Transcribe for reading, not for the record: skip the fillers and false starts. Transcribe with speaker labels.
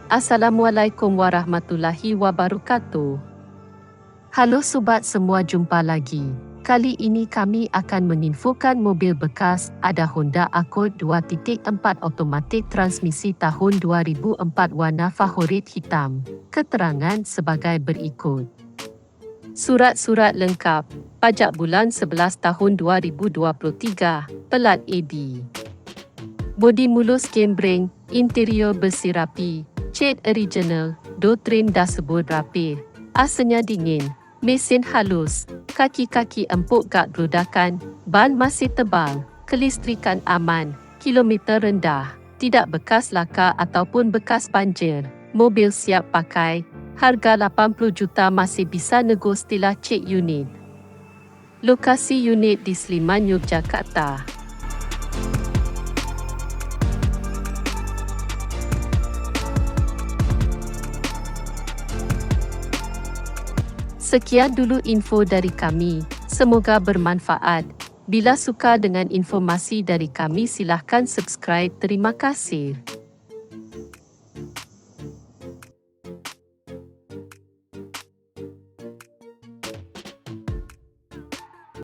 Speaker 1: Assalamualaikum warahmatullahi wabarakatuh. Halo sobat semua, jumpa lagi. Kali ini kami akan menginfokan mobil bekas ada Honda Accord 2.4 automatik transmisi tahun 2004 warna favorit hitam. Keterangan sebagai berikut. Surat-surat lengkap, pajak bulan 11 tahun 2023, pelat AB. Bodi mulus gembreng, interior bersih rapi, cat original, doktrin dashboard rapi, AC-nya dingin, mesin halus, kaki-kaki empuk gak gerudakan, ban masih tebal, kelistrikan aman, kilometer rendah, tidak bekas laka ataupun bekas banjir, mobil siap pakai, harga 80 juta masih bisa nego setelah cek unit. Lokasi unit di Sleman, Yogyakarta. Sekian dulu info dari kami, semoga bermanfaat. Bila suka dengan informasi dari kami, silahkan subscribe. Terima kasih.